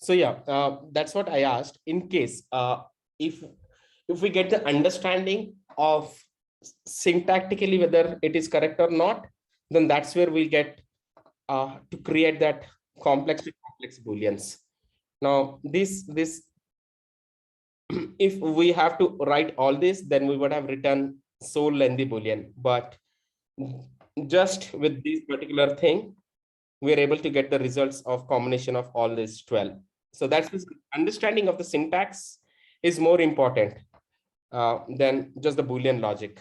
So yeah, that's what I asked. In case if if we get the understanding of syntactically whether it is correct or not, then that's where we get to create that complex to complex booleans. Now this if we have to write all this, then we would have written so lengthy boolean. But just with this particular thing, we are able to get the results of combination of all these 12. So that's this understanding of the syntax is more important than just the Boolean logic.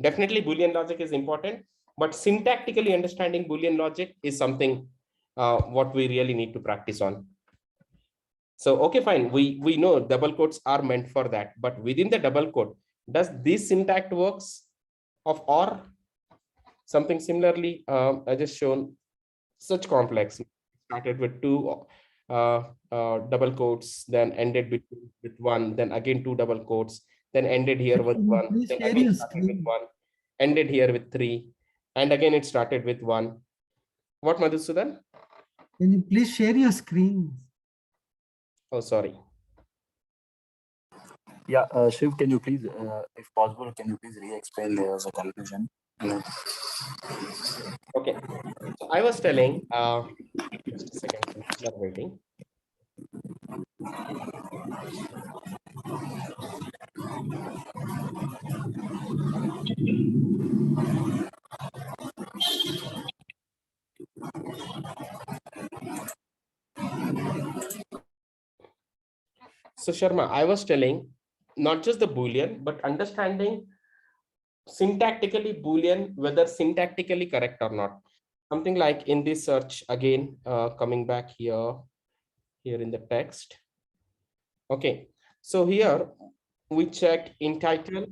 Definitely Boolean logic is important, but syntactically understanding Boolean logic is something what we really need to practice on. So, okay, fine. We know double quotes are meant for that, but within the double quote, does this syntax works of or something similarly? I just shown such complex. Started with two double quotes, then ended with one, then again two double quotes, then ended here with Can you one, please then share again your started with screen? one, ended here with three, and again it started with one. What, Madhusudan? Can you please share your screen? Oh, sorry. Yeah, Shiv, can you please, if possible, can you please re-explain the calculation? Okay. So I was telling, just a second, people are waiting. So Sharma, I was telling not just the Boolean, but understanding syntactically Boolean, whether syntactically correct or not. Something like in this search again, coming back here in the text. Okay, so here we check in title,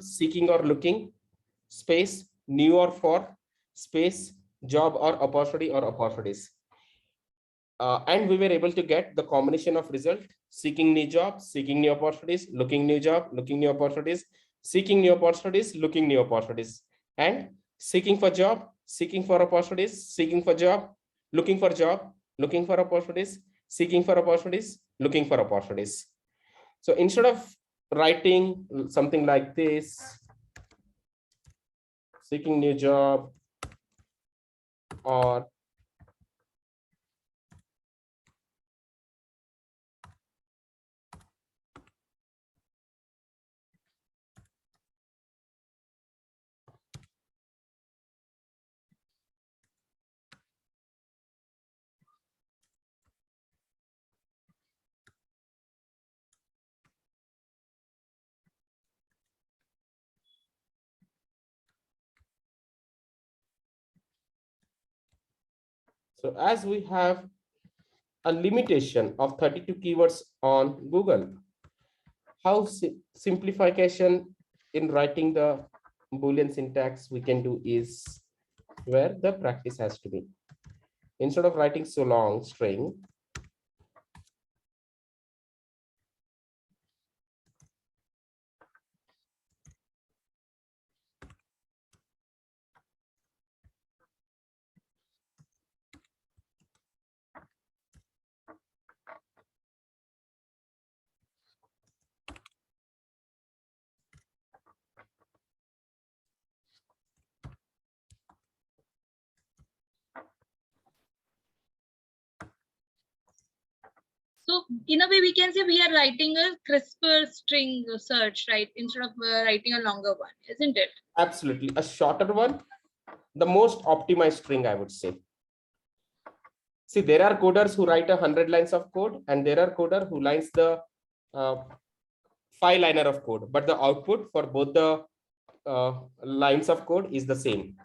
seeking or looking, space, new or for, space, job or opportunity or opportunities. And we were able to get the combination of result: seeking new job, seeking new opportunities, looking new job, looking new opportunities, seeking new opportunities, looking new opportunities, and seeking for job, seeking for opportunities, seeking for job, looking for job, looking for opportunities, seeking for opportunities, looking for opportunities. So instead of writing something like this, seeking new job or so as we have a limitation of 32 keywords on Google, how simplification in writing the Boolean syntax we can do is where the practice has to be. Instead of writing so long string, So in a way, we can say we are writing a crisper string search, right? Instead of writing a longer one, isn't it? absolutely a shorter one, the most optimized string, I would say. See, there are coders who write 100 lines of code, and there are coder who lines the 5-liner of code, but the output for both the lines of code is the same.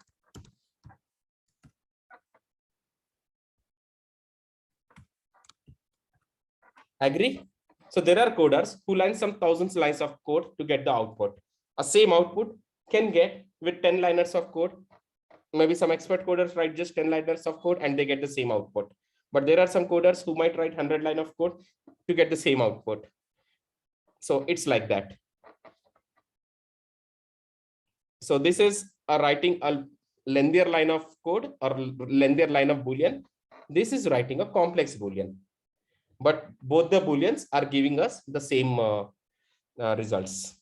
Agree? So there are coders who line some thousands lines of code to get the output. A same output can get with 10 liners of code. Maybe some expert coders write just 10 liners of code and they get the same output. But there are some coders who might write 100 line of code to get the same output. So it's like that. So this is a writing a lengthier line of code or lengthier line of Boolean. this is writing a complex Boolean, but both the Booleans are giving us the same results.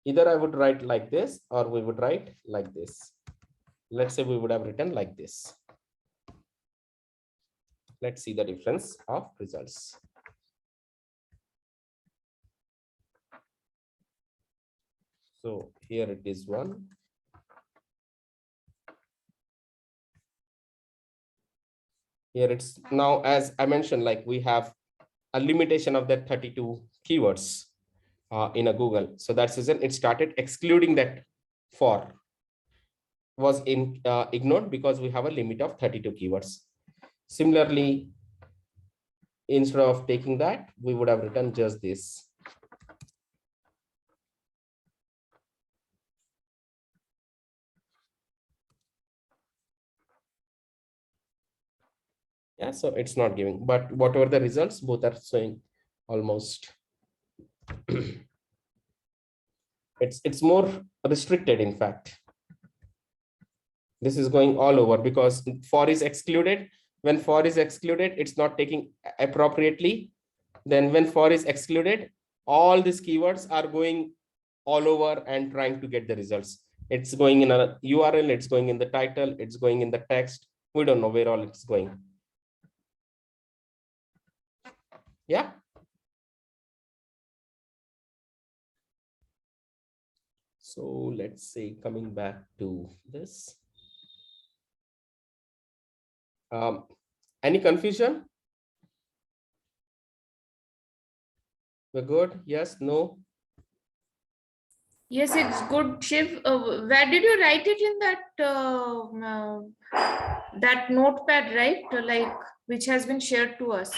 Either I would write like this or we would write like this. Let's say we would have written like this. Let's see the difference of results. So here it is one. Here it's now, as I mentioned, like we have a limitation of that 32 keywords in a Google. So that's reason it started excluding that for was ignored because we have a limit of 32 keywords. Similarly, instead of taking that, we would have written just this. Yeah, so it's not giving, but whatever the results, both are showing almost. It's more restricted, in fact. This is going all over because for is excluded. When for is excluded, it's not taking appropriately. Then when for is excluded, all these keywords are going all over and trying to get the results. It's going in a URL, it's going in the title, it's going in the text. We don't know where all it's going. Yeah. So let's say coming back to this. Any confusion? We're good? Yes, no? Yes, it's good, Shiv. Where did you write it in that that notepad, right? Like which has been shared to us.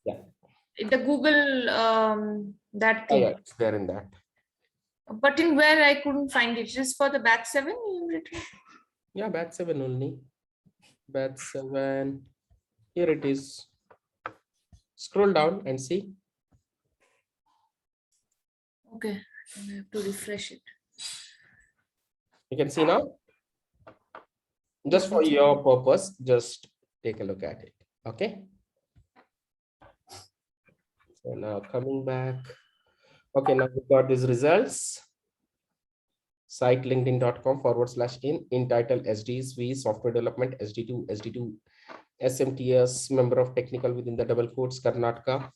Yeah. The Google that Oh, thing. yeah, it's there in that. But in where I couldn't find it. Just for the batch 7 you written? Yeah, batch 7 only. Batch 7. Here it is. Scroll down and see. Okay, I have to refresh it. You can see now. Just for your purpose, just take a look at it. Okay. So now coming back. Okay, now we got these results. Site linkedin.com/in title SDSV software development SD2 SMTS member of technical within the double quotes Karnataka.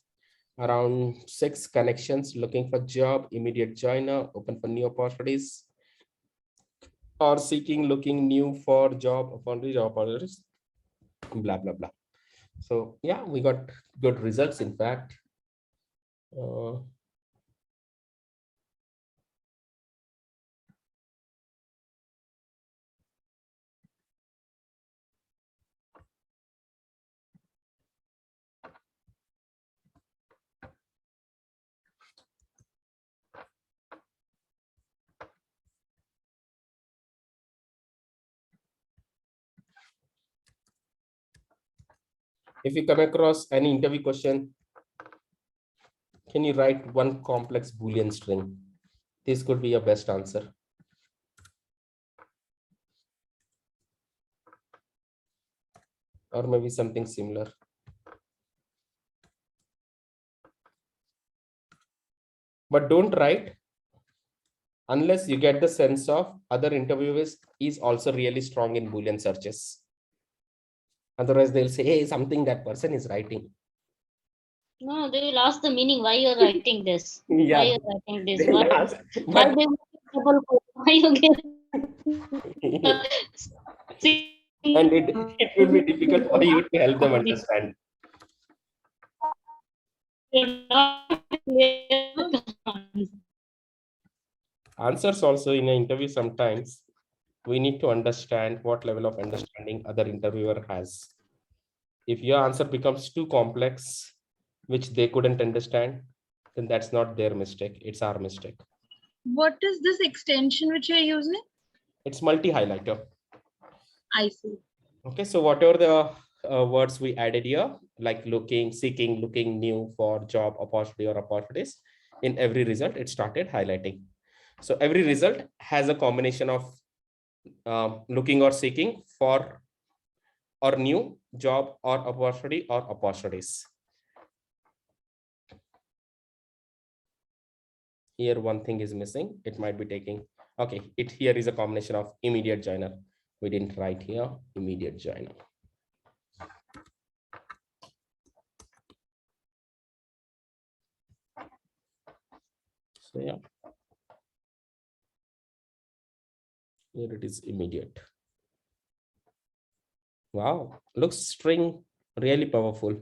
Around 6 connections, looking for job, immediate joiner, open for new opportunities, or seeking, looking new for job opportunities, blah blah blah. So yeah, we got good results, in fact. If you come across any interview question, can you write one complex Boolean string? This could be your best answer. Or maybe something similar. But don't write unless you get the sense of other interviewers is also really strong in Boolean searches. Otherwise, they'll say, hey, something that person is writing. No, they will ask the meaning. Why you're writing this? Yeah. Why you're writing this? They'll Why, ask, why but they double quote? Why you get and it will be difficult for you to help them understand. Answers also in an interview, sometimes we need to understand what level of understanding other interviewer has. If your answer becomes too complex, which they couldn't understand, then that's not their mistake, it's our mistake. What is this extension which you're using? It's multi-highlighter. I see. Okay, so whatever the words we added here, like looking, seeking, looking new for job opportunity or opportunities, in every result, it started highlighting. So every result has a combination of looking or seeking for or new job or opportunity or opportunities. Here one thing is missing. It might be taking, okay, it here is a combination of immediate joiner. We didn't write here immediate joiner. So yeah, here it is immediate. Wow, looks string really powerful.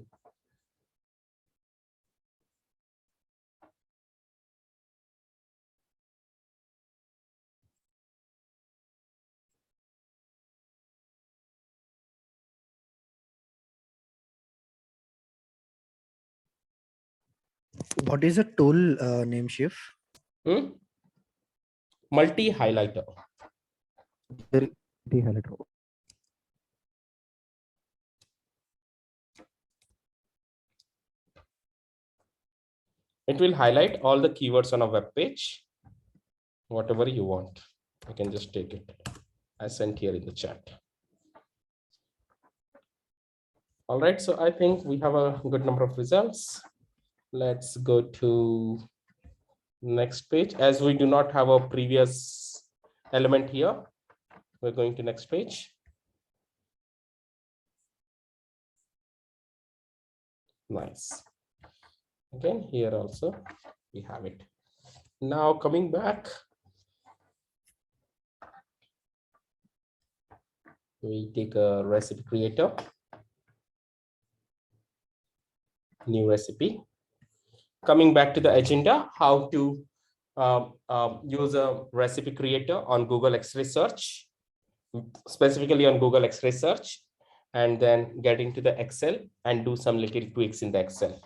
What is a tool name, Shiv? Multi highlighter. The highlighter. It will highlight all the keywords on a web page, whatever you want. I can just take it. I sent here in the chat. All right, so I think we have a good number of results. Let's go to next page. As we do not have a previous element here, we're going to next page. Nice. Again, here also we have it. Now coming back, we take a recipe creator, new recipe. Coming back to the agenda, how to use a recipe creator on Google X-ray search, specifically on Google X-ray search, and then get into the Excel and do some little tweaks in the Excel.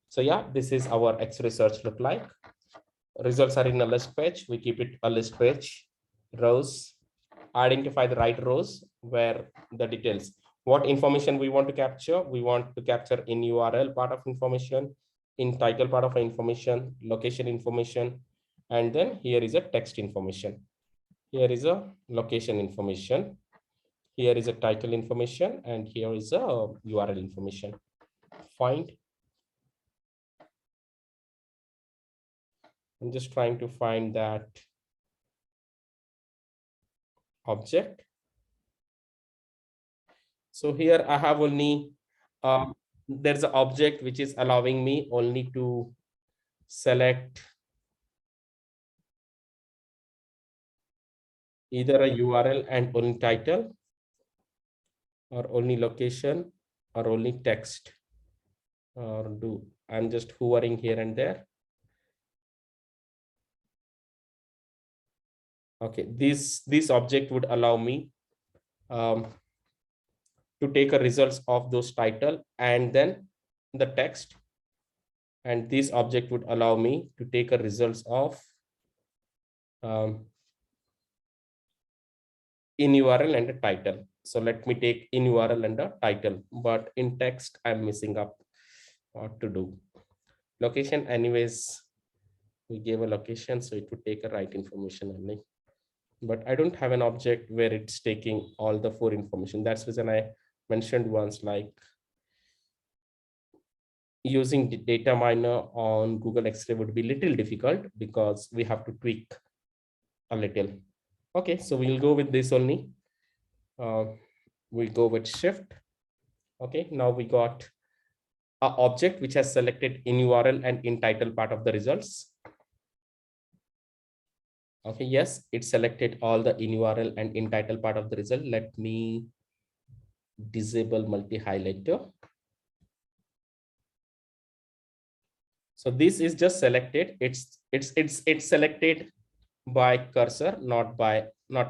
So yeah, this is our X-ray search look like. Results are in a list page. We keep it a list page. Rows, identify the right rows where the details, what information we want to capture. We want to capture in URL part of information, in title part of information, location information, and then here is a text information. Here is a location information. Here is a title information, and here is a URL information. Find. I'm just trying to find that object. So here I have only, there's an object which is allowing me only to select either a URL and only title, or only location, or only text, or I'm just hovering here and there. Okay, this object would allow me to take a results of those title and then the text, and this object would allow me to take a results of in URL and a title. So let me take in URL and a title, but in text I'm missing up what to do. Location, anyways, we gave a location, so it would take a right information only. But I don't have an object where it's taking all the 4 information. That's the reason I mentioned once, like using the data miner on Google X-ray would be a little difficult because we have to tweak a little. Okay, so we'll go with this only. We'll go with shift. Okay, now we got an object which has selected in URL and in title part of the results. Okay, yes, it selected all the in URL and in title part of the result. Let me disable multi-highlighter. So this is just selected. It's selected by cursor, not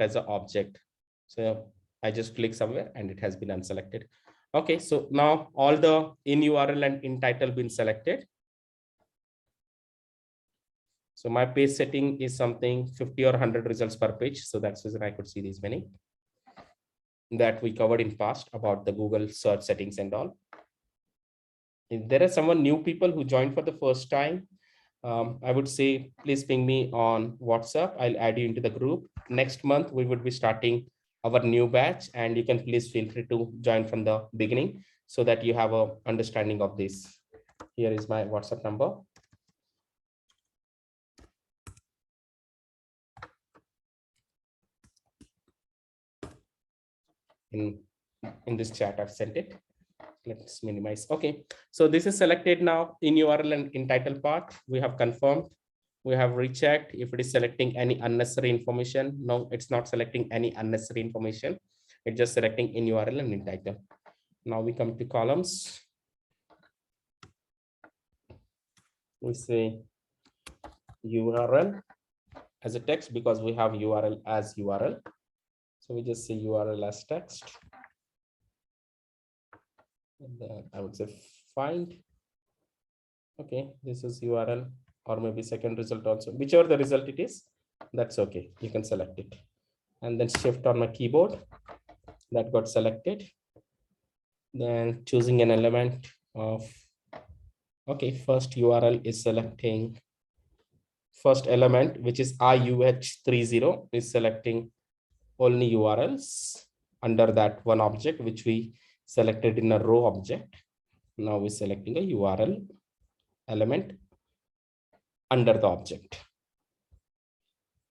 as an object. So I just click somewhere and it has been unselected. Okay, so now all the in URL and in title been selected. So my page setting is something 50 or 100 results per page. So that's the reason I could see these many that we covered in past about the Google search settings and all. If there are someone new people who joined for the first time, I would say, please ping me on WhatsApp. I'll add you into the group. Next month, we would be starting our new batch, and you can please feel free to join from the beginning so that you have a understanding of this. Here is my WhatsApp number. In this chat, I've sent it. Let's minimize. Okay, so this is selected now in URL and in title part. We have confirmed. We have rechecked if it is selecting any unnecessary information. No, it's not selecting any unnecessary information. It's just selecting in URL and in title. Now we come to columns. We say URL as a text because we have URL as URL. So we just say URL as text. And then I would say find. Okay, this is URL, or maybe second result also, whichever the result it is, that's okay. You can select it. And then shift on my keyboard. That got selected. Then choosing an element of, okay, first URL is selecting first element, which is IUH30 is selecting only URLs under that one object, which we selected in a row object. Now we're selecting a URL element under the object.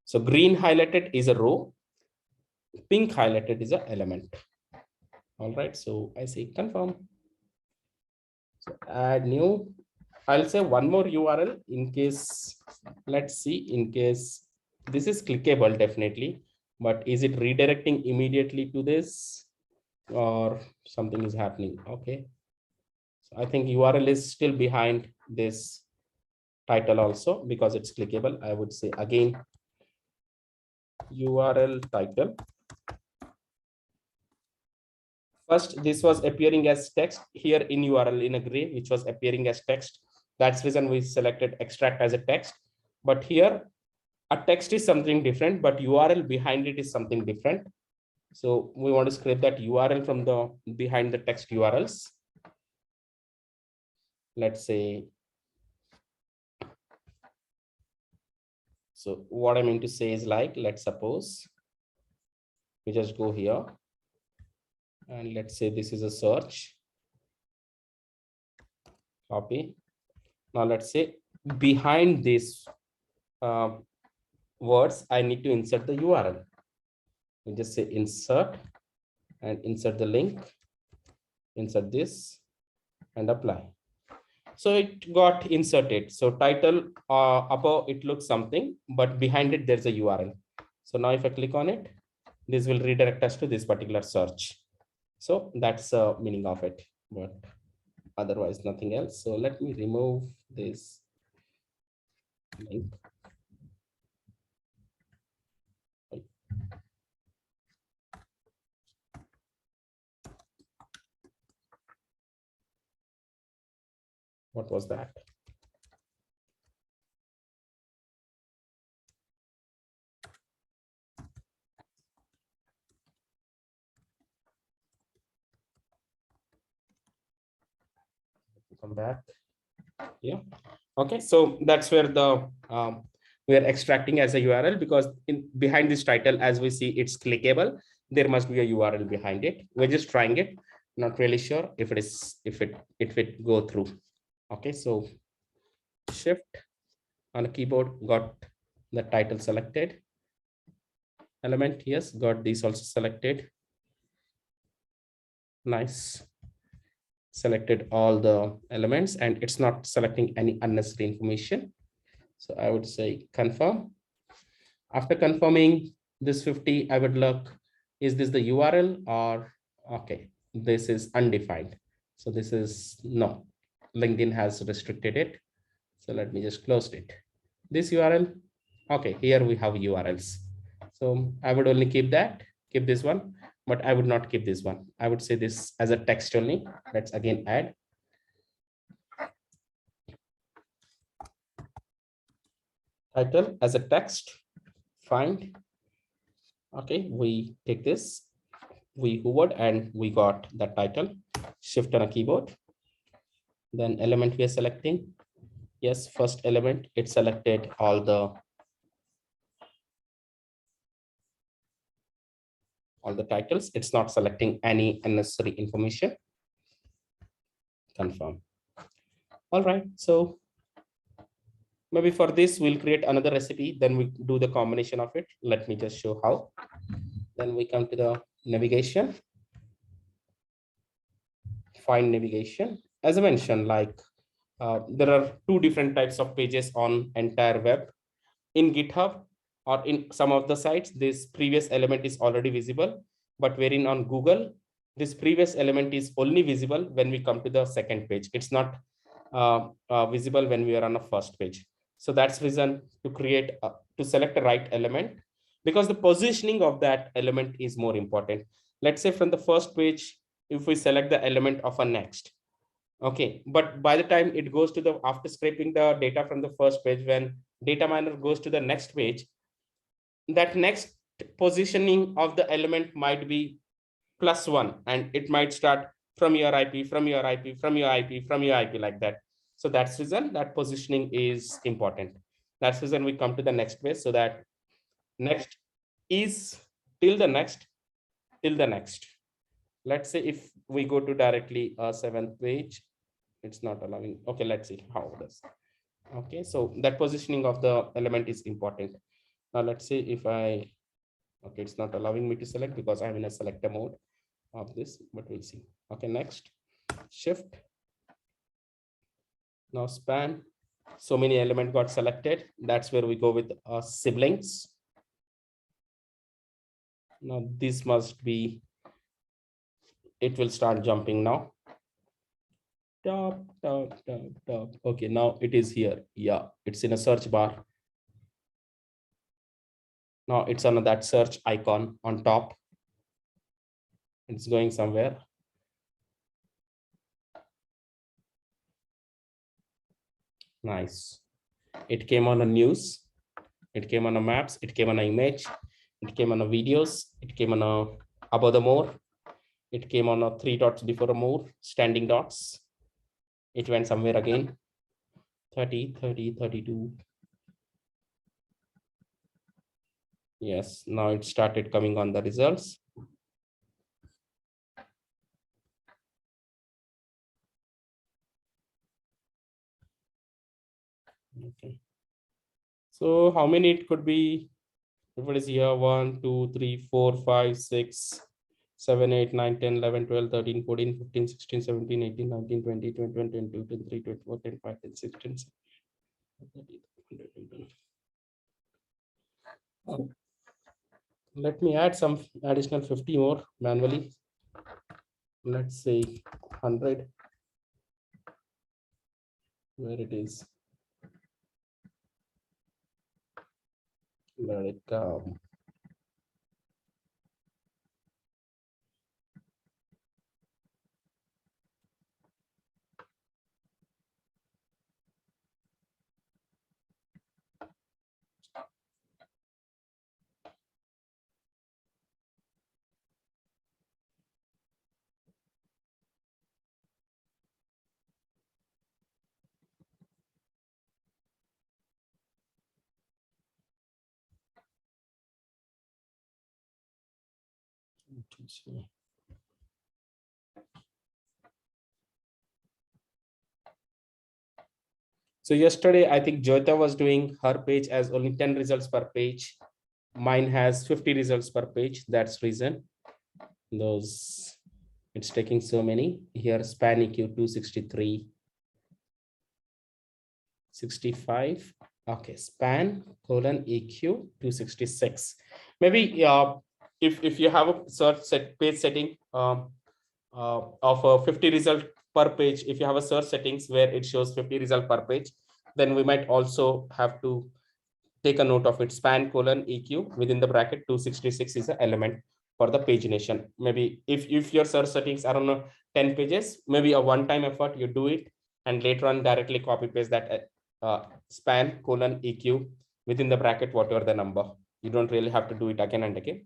So green highlighted is a row, pink highlighted is an element. All right, so I say confirm. So add new. I'll say one more URL in case, let's see, in case this is clickable definitely, but is it redirecting immediately to this or something is happening? Okay, so I think URL is still behind this title also because it's clickable. I would say again URL title. First, this was appearing as text here in URL in a gray, which was appearing as text. That's the reason we selected extract as a text. But here, a text is something different, but URL behind it is something different. So we want to scrape that URL from the behind the text URLs. Let's say. So what I mean to say is like, let's suppose we just go here. And let's say this is a search. Copy. Now let's say behind this words, I need to insert the URL. We just say insert and insert the link, insert this and apply. So it got inserted. So title above it looks something, but behind it there's a URL. So now if I click on it, this will redirect us to this particular search. So that's the meaning of it, but otherwise nothing else. So let me remove this link. What was that? Come back. Yeah. Okay. So that's where the we are extracting as a URL because in behind this title, as we see, it's clickable. There must be a URL behind it. We're just trying it. Not really sure if it is if it go through. Okay. So shift on a keyboard, got the title selected. Element, yes, got these also selected. Nice. Selected all the elements and it's not selecting any unnecessary information. So I would say confirm. After confirming this 50, I would look, is this the URL or okay, this is undefined. So this is no, LinkedIn has restricted it. So let me just close it. This URL, okay, here we have URLs. So I would only keep this one, but I would not keep this one. I would say this as a text only. Let's again add. Title as a text, find. Okay, we take this, we hovered and we got the title. Shift on a keyboard. Then element we are selecting. Yes, first element, it selected all all the titles. It's not selecting any unnecessary information. Confirm. All right, so maybe for this, we'll create another recipe, then we do the combination of it. Let me just show how. Then we come to the navigation. Find navigation. As I mentioned, like there are two different types of pages on entire web. In GitHub or in some of the sites, this previous element is already visible, but wherein on Google, this previous element is only visible when we come to the second page. It's not visible when we are on a first page. So that's reason to create, to select the right element, because the positioning of that element is more important. Let's say from the first page, if we select the element of a next, okay, but by the time it goes to the, after scraping the data from the first page, when data miner goes to the next page, that next positioning of the element might be +1, and it might start from your IP, from your IP, from your IP, from your IP, like that. So that's reason that positioning is important. That's reason we come to the next page, so that next is till the next, till the next. Let's say if we go to directly a 7th page, it's not allowing. Okay, let's see how it is. Okay, so that positioning of the element is important. Now let's see if I, okay, it's not allowing me to select because I'm in a selector mode of this, but we'll see. Okay, next, shift. Now span, so many element got selected. That's where we go with siblings. Now this must be, it will start jumping now. Top. Okay, now it is here. Yeah, it's in a search bar. Now it's on that search icon on top. It's going somewhere. Nice. It came on a news. It came on a maps. It came on an image. It came on a videos. It came on a above the more. It came on a 3 dots before a more, standing dots. It went somewhere again. 30, 30, 32. Yes, now it started coming on the results. Okay. So how many it could be? If it is here, 1, 2, 3, 4, 5, 6, 7, 8, 9, 10, 11, 12, 13, 14, 15, 16, 17, 18, 19, 20, 21, 22, 23, 24, 25, 26, 27. Let me add some additional 50 more manually. Let's say 100. Where it is. Let it come. So yesterday, I think Jyota was doing her page as only 10 results per page. Mine has 50 results per page. That's reason. Those, it's taking so many. Here, span EQ 263. 65. Okay, span colon EQ 266. Maybe if you have a search set page setting of a 50 result per page, if you have a search settings where it shows 50 result per page, then we might also have to take a note of it. Span colon EQ within the bracket 266 is an element for the pagination. Maybe if your search settings are on 10 pages, maybe a one-time effort, you do it, and later on directly copy paste that span colon EQ within the bracket, whatever the number. You don't really have to do it again and again.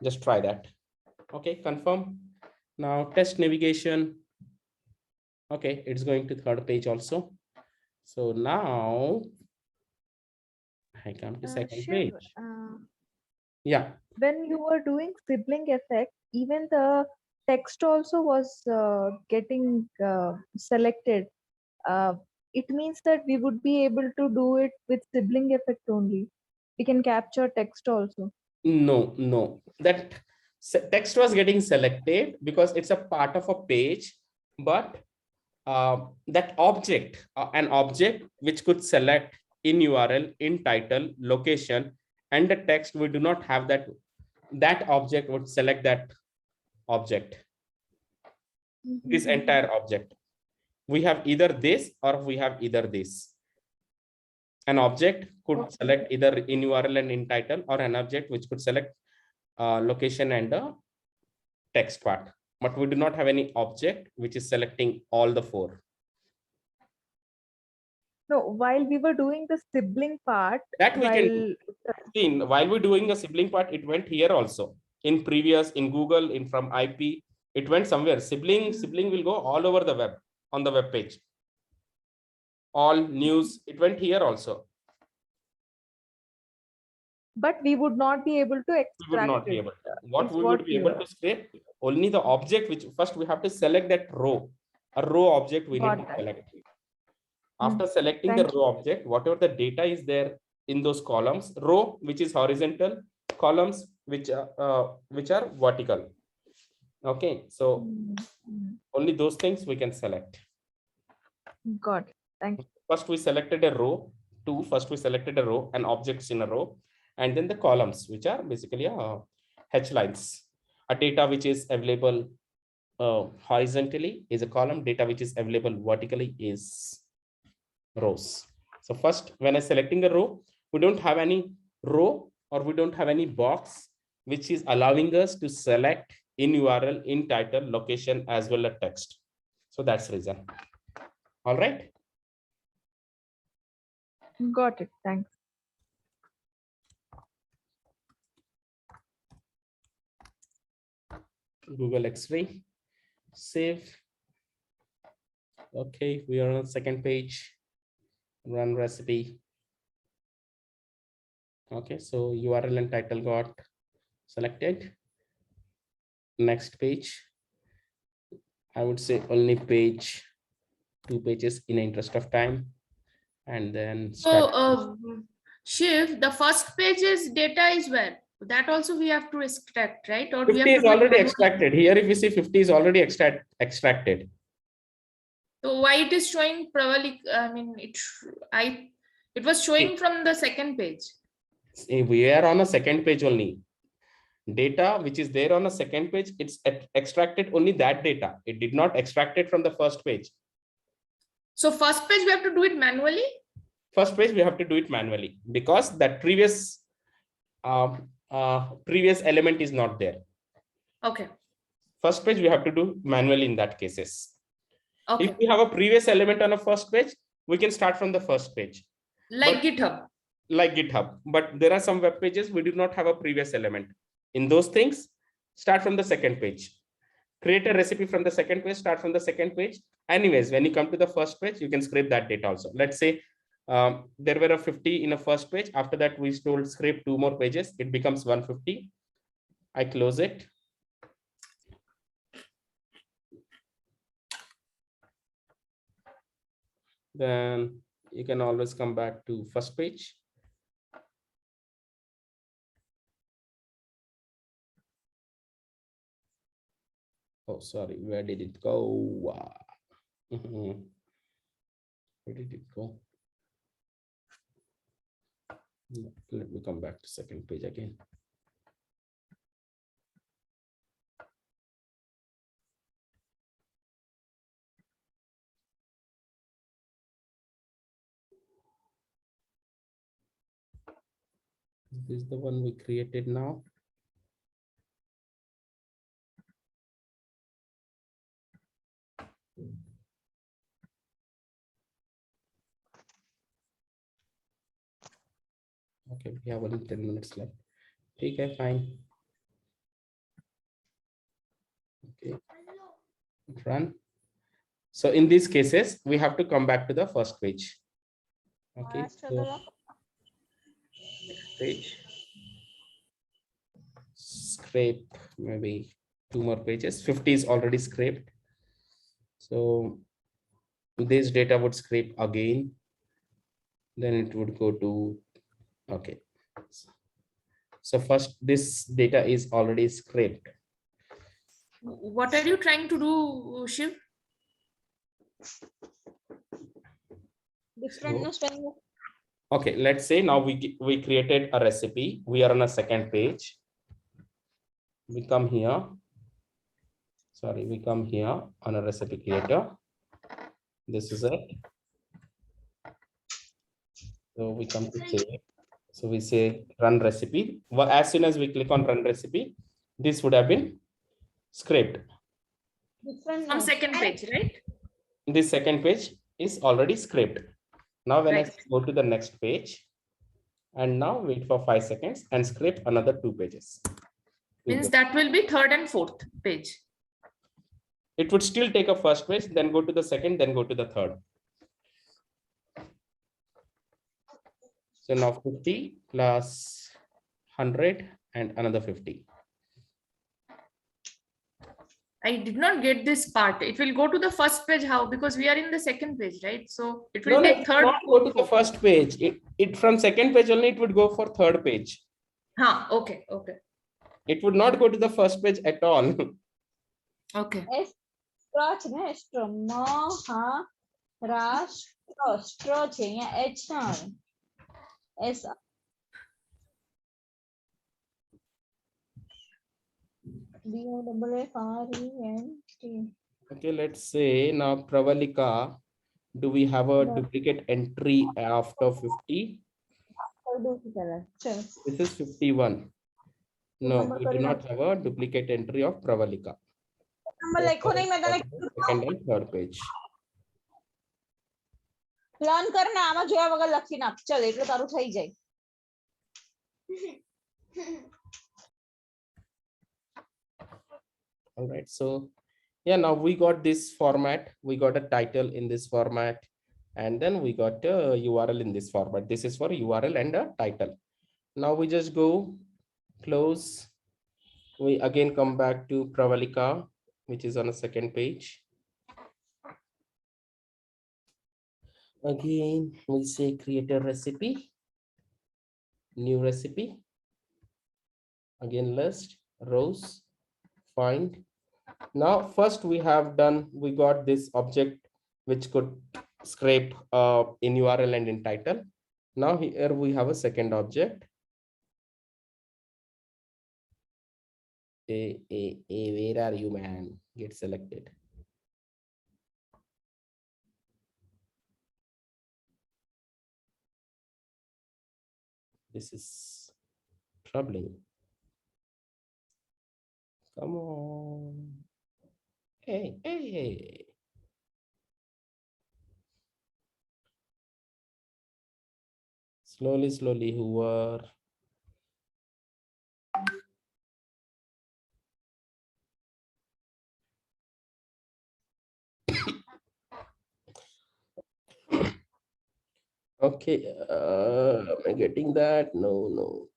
Just try that. Okay, confirm. Now test navigation. Okay, it's going to third page also. So now I come to second Shiv, page. Yeah. When you were doing sibling effect, even the text also was getting selected. It means that we would be able to do it with sibling effect only. We can capture text also. No. That text was getting selected because it's a part of a page, but that object, an object which could select in URL, in title, location, and the text, we do not have that. That object would select that object, this entire object. We have either this or we have either this. An object could select either in URL and in title, or an object which could select location and the text part. But we do not have any object which is selecting all the four. No, while we were doing the sibling part, That we can see while we're doing the sibling part, it went here also. In previous, in Google, in from IP, it went somewhere. Sibling will go all over the web, on the web page. All news, it went here also. but we would not be able to extract We would not be it. able to. What is we what would be we able are- to scrape only the object, which first we have to select that row. A row object we Got need to that. select. After selecting the Thank row object, whatever the data is there in those columns, row which is horizontal, columns which are vertical. Okay, so only those things we can select. Got it. Thank you. First we selected a row. First we selected a row and objects in a row, and then the columns, which are basically H lines. A data which is available horizontally is a column. Data which is available vertically is rows. So first, when I'm selecting a row, we don't have any row or we don't have any box which is allowing us to select in URL, in title, location, as well as text. So that's the reason. All right. Got it. Thanks. Google X-ray, save. Okay, we are on the second page. Run recipe. Okay, so URL and title got selected. Next page. I would say only page, 2 pages in the interest of time. And then So, Shiv, the first page's data is where? That also we have to extract, right? Or we 50 have is to do it already manually? extracted. Here, if you see 50 is already extracted. So why it is showing probably, I mean, it was showing from the second page. See, we are on a second page only. Data which is there on a second page, it's extracted only that data. It did not extract it from the first page. So first page we have to do it manually? First page we have to do it manually because that previous element is not there. Okay. First page we have to do manually in that cases. Okay. If we have a previous element on a first page, we can start from the first page. Like But- GitHub. Like GitHub, but there are some web pages we do not have a previous element. In those things, start from the second page. Create a recipe from the second page, start from the second page. Anyways, when you come to the first page, you can scrape that data also. Let's say there were a 50 in a first page. After that, we still scrape 2 more pages. It becomes 150. I close it. Then you can always come back to first page. Oh, sorry, where did it go? Where did it go? Let me come back to second page again. This is the one we created now. Okay, we have only 10 minutes left. Okay, fine. Okay, run. So in these cases, we have to come back to the first page. Okay, so next page. scrape maybe 2 more pages. 50 is already scraped. So this data would scrape again. Then it would go to, okay. So first this data is already scraped. What are you trying to do, Shiv? Different So- spelling of Okay, let's say now we created a recipe. We are on a second page. We come here. Sorry, we come here on a recipe creator. This is it. So we come to save. So we say run recipe. Well, as soon as we click on run recipe, this would have been scraped. different On notes. second page, right? This second page is already scraped. Now when I Right. go to the next page, and now wait for 5 seconds and scrape another 2 pages. Means that will be third and fourth page. It would still take a first page, then go to the second, then go to the third. So now 50 plus 100 and another 50. I did not get this part. It will go to the first page. How? Because we are in the second page, right? So it will No, take it third. will not go to the first page. It from second page only, it would go for third page. Okay, okay, It would not go to the first page at all. okay. Straw છે ને straw straw છે અહીંયા h ના આવે s b o double f r e n t Okay, let's say now Pravalika, do we have a No. duplicate entry after 50? કર દઉં છું પહેલા ચલ This is 51. No, Number we do કરી not have a duplicate entry of Pravalika. Number લખ્યો નહીં મેં તને Second and third page. Plan કર ને આમાં જોયા વગર લખી નાખ ચલ એટલે તારું થઈ જાય All right, so yeah, now we got this format. We got a title in this format, and then we got a URL in this format. This is for URL and a title. Now we just go close. We again come back to Pravalika, which is on a second page. Again, we say create a recipe, new recipe. Again, list, rows, find. Now, first we have done, we got this object which could scrape in URL and in title. Now here we have a second object. Where are you, man? Get selected. This is troubling. Come on. Hey. Slowly, Hoover. Okay, am I getting that? No.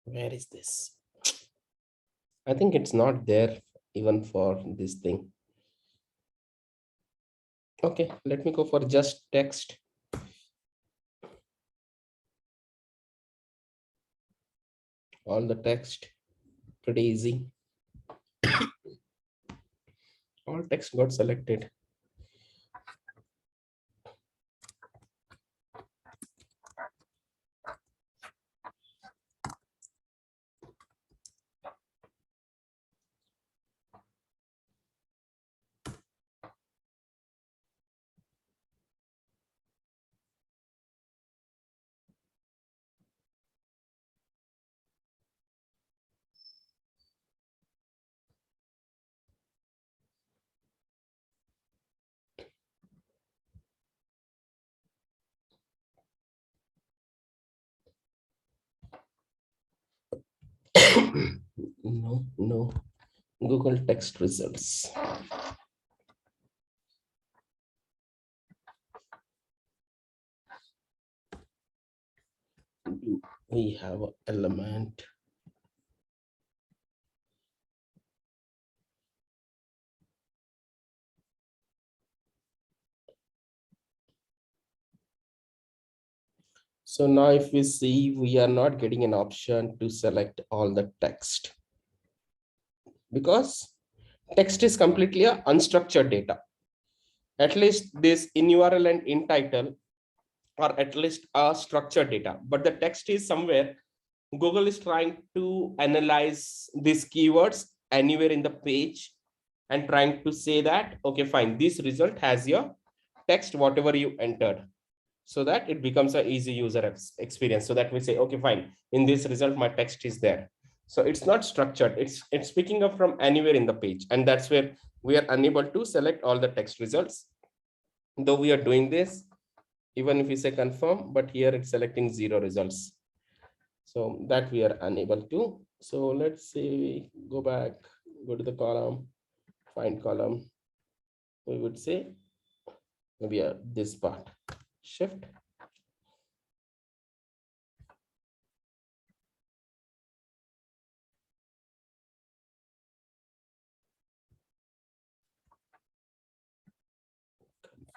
Where is this? I think it's not there even for this thing. Okay, let me go for just text. All the text, pretty easy. All text got selected. No, Google text results. Do we have an element? So now if we see, we are not getting an option to select all the text because text is completely a unstructured data. At least this in URL and in title or at least a structured data, but the text is somewhere. Google is trying to analyze these keywords anywhere in the page and trying to say that, okay, fine, this result has your text, whatever you entered, so that it becomes an easy user experience. So that we say, okay, fine, in this result, my text is there. So it's not structured. It's picking up from anywhere in the page. And that's where we are unable to select all the text results. Though we are doing this, even if we say confirm, but here it's selecting 0 results. So that we are unable to. So let's say we go back, go to the column, find column. We would say maybe this part, shift.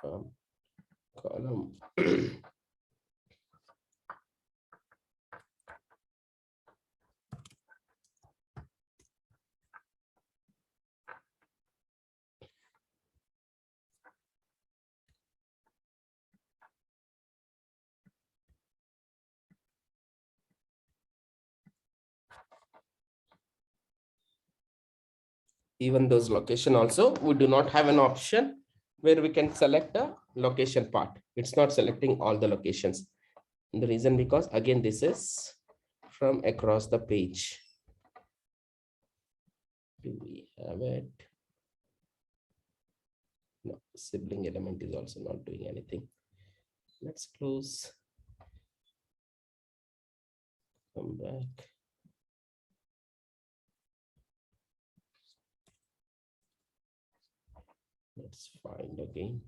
Confirm column. Even those location also, we do not have an option where we can select a location part. It's not selecting all the locations. And the reason because again, this is from across the page. Do we have it? No, sibling element is also not doing anything. Let's close. Come back. Let's find again.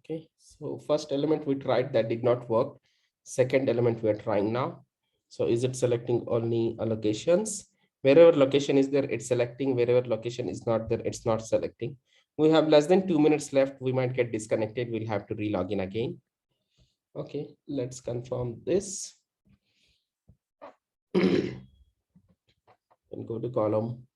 Okay, so first element we tried, that did not work. Second element we are trying now. So is it selecting only allocations? Wherever location is there, it's selecting. Wherever location is not there, it's not selecting. We have less than 2 minutes left. We might get disconnected. We'll have to re-log in again. Okay, let's confirm this. And go to column.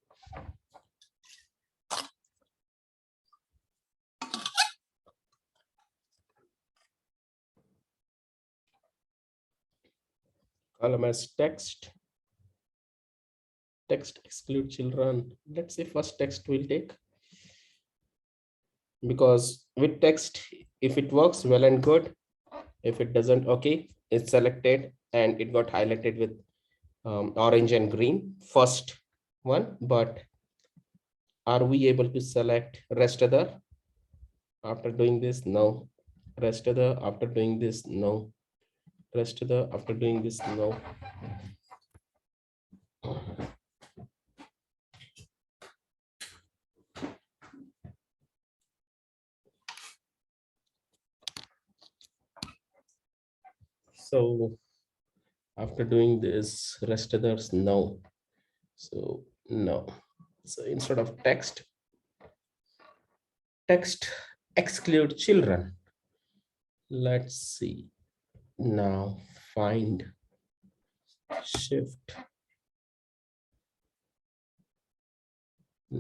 Column as text. Text exclude children. Let's say first text will take. Because with text, if it works well and good, if it doesn't, okay, it's selected and it got highlighted with orange and green, first one. But are we able to select rest other after doing this? No. Rest other after doing this? No. Rest other after doing this? No. So after doing this, rest others? No. So no. So instead of text exclude children. Let's see. Now find shift